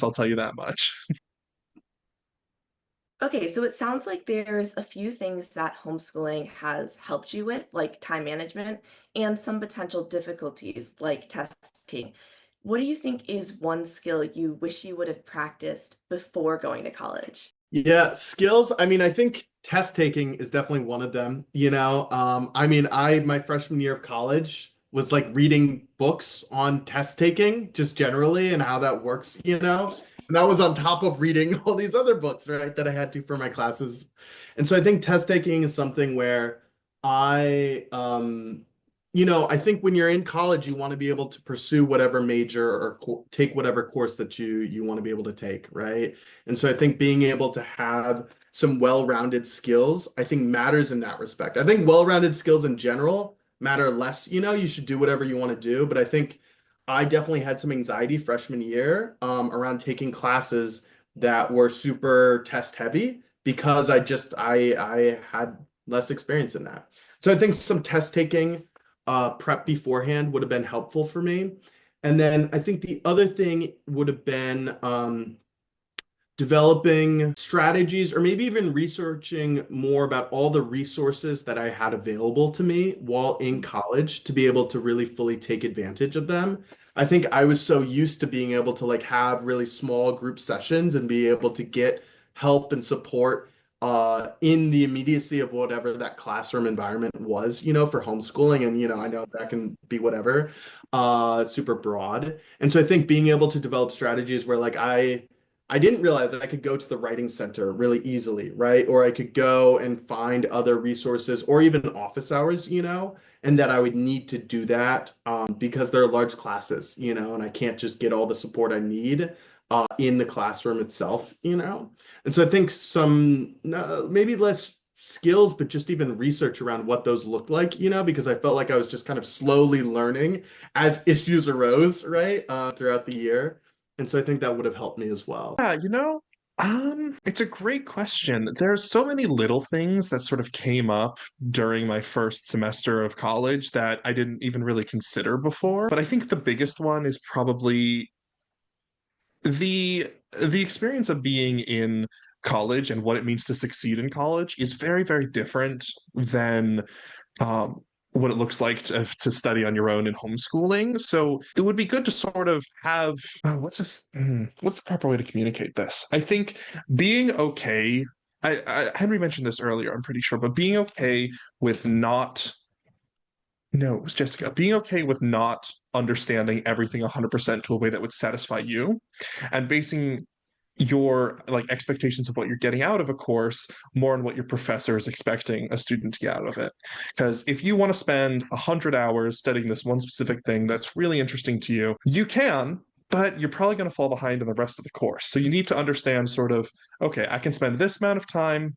I'll tell you that much. Okay, so it sounds like there's a few things that homeschooling has helped you with, like time management, and some potential difficulties, like testing. What do you think is one skill you wish you would have practiced before going to college? Yeah, skills. I mean, I think test taking is definitely one of them, you know. I mean, my freshman year of college was like reading books on test taking just generally and how that works, you know. And that was on top of reading all these other books, right, that I had to for my classes. And so I think test taking is something where I think when you're in college, you want to be able to pursue whatever major or co take whatever course that you want to be able to take, right? And so I think being able to have some well-rounded skills, I think matters in that respect. I think well-rounded skills in general matter less. You should do whatever you want to do, but I think I definitely had some anxiety freshman year around taking classes that were super test heavy because I had less experience in that. So I think some test taking prep beforehand would have been helpful for me. And then I think the other thing would have been developing strategies or maybe even researching more about all the resources that I had available to me while in college to be able to really fully take advantage of them. I think I was so used to being able to like have really small group sessions and be able to get help and support in the immediacy of whatever that classroom environment was, for homeschooling. And, I know that can be whatever, super broad. And so I think being able to develop strategies where like I didn't realize that I could go to the writing center really easily, right? Or I could go and find other resources or even office hours, and that I would need to do that because they're large classes, and I can't just get all the support I need in the classroom itself. And so I think some maybe less skills, but just even research around what those looked like, because I felt like I was just kind of slowly learning as issues arose, right, throughout the year. And so I think that would have helped me as well. Yeah, it's a great question. There's so many little things that sort of came up during my first semester of college that I didn't even really consider before. But I think the biggest one is probably the experience of being in college and what it means to succeed in college is very, very different than um, what it looks like to study on your own in homeschooling. So it would be good to sort of have what's the proper way to communicate this? I think being okay. Henry mentioned this earlier, I'm pretty sure, but being okay with not no, it was Jessica. Being okay with not understanding everything 100% to a way that would satisfy you and basing your like expectations of what you're getting out of a course more on what your professor is expecting a student to get out of it. Because if you want to spend 100 hours studying this one specific thing that's really interesting to you, you can, but you're probably going to fall behind in the rest of the course. So you need to understand sort of, okay, I can spend this amount of time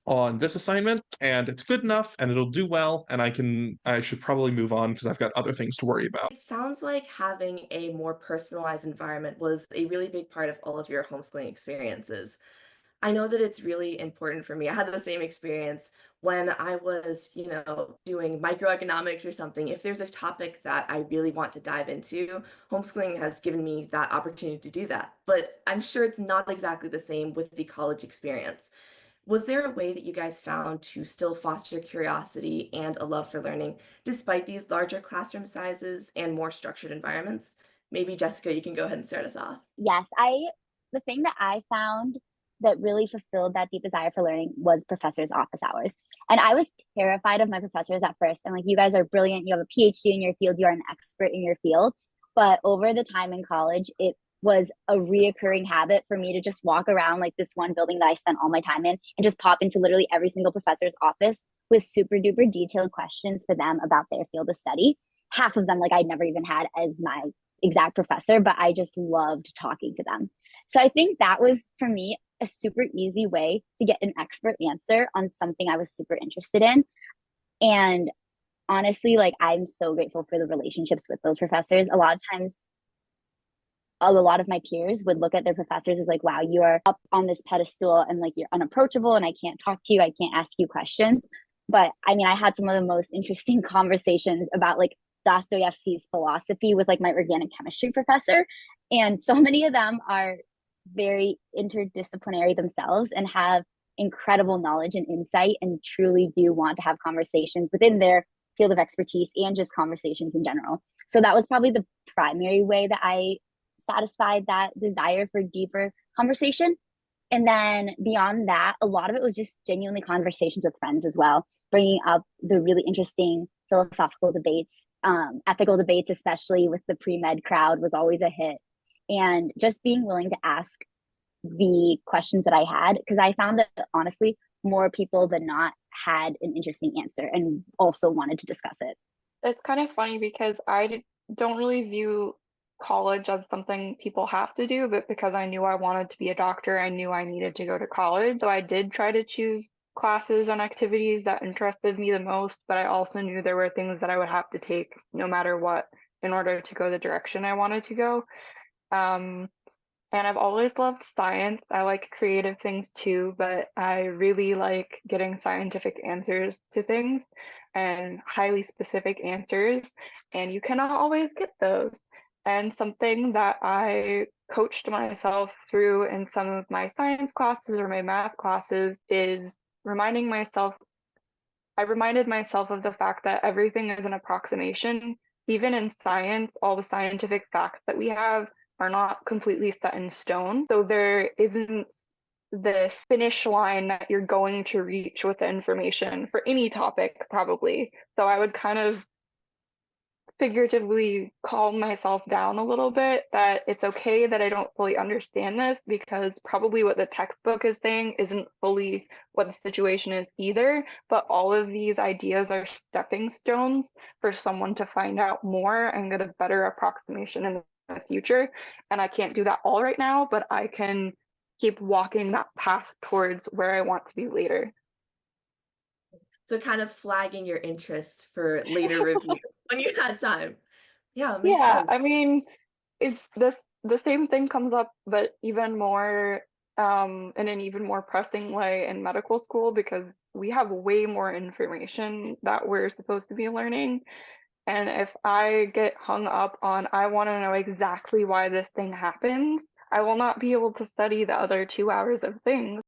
on this assignment and it's good enough and it'll do well and I should probably move on because I've got other things to worry about. It sounds like having a more personalized environment was a really big part of all of your homeschooling experiences. I know that it's really important for me. I had the same experience when I was, doing microeconomics or something. If there's a topic that I really want to dive into, homeschooling has given me that opportunity to do that. But I'm sure it's not exactly the same with the college experience. Was there a way that you guys found to still foster curiosity and a love for learning despite these larger classroom sizes and more structured environments? Maybe Jessica, you can go ahead and start us off. Yes, the thing that I found that really fulfilled that deep desire for learning was professors' office hours. And I was terrified of my professors at first. And like, you guys are brilliant. You have a PhD in your field. You are an expert in your field. But over the time in college, it was a reoccurring habit for me to just walk around like this one building that I spent all my time in and just pop into literally every single professor's office with super duper detailed questions for them about their field of study. Half of them, like, I'd never even had as my exact professor, but I just loved talking to them. So I think that was for me a super easy way to get an expert answer on something I was super interested in. And honestly, like, I'm so grateful for the relationships with those professors. A lot of times, a lot of my peers would look at their professors as like, wow, you are up on this pedestal and like you're unapproachable and I can't talk to you, I can't ask you questions. But I mean, I had some of the most interesting conversations about like Dostoevsky's philosophy with like my organic chemistry professor. And so many of them are very interdisciplinary themselves and have incredible knowledge and insight and truly do want to have conversations within their field of expertise and just conversations in general. So that was probably the primary way that I satisfied that desire for deeper conversation. And then beyond that, a lot of it was just genuinely conversations with friends as well, bringing up the really interesting philosophical debates, ethical debates, especially with the pre-med crowd, was always a hit. And just being willing to ask the questions that I had, because I found that honestly, more people than not had an interesting answer and also wanted to discuss it. It's kind of funny because don't really view college as something people have to do, but because I knew I wanted to be a doctor, I knew I needed to go to college. So I did try to choose classes and activities that interested me the most, but I also knew there were things that I would have to take no matter what in order to go the direction I wanted to go. And I've always loved science. I like creative things too, but I really like getting scientific answers to things and highly specific answers, and you cannot always get those. And something that I coached myself through in some of my science classes or my math classes is I reminded myself of the fact that everything is an approximation. Even in science, all the scientific facts that we have are not completely set in stone. So there isn't this finish line that you're going to reach with the information for any topic, probably. So I would kind of figuratively calm myself down a little bit that it's okay that I don't fully understand this, because probably what the textbook is saying isn't fully what the situation is either, but all of these ideas are stepping stones for someone to find out more and get a better approximation in the future. And I can't do that all right now, but I can keep walking that path towards where I want to be later. So kind of flagging your interests for later review when you had time. Yeah, it makes Yeah, sense. I mean, it's the same thing comes up, but even more in an even more pressing way in medical school, because we have way more information that we're supposed to be learning. And if I get hung up on, I want to know exactly why this thing happens, I will not be able to study the other 2 hours of things.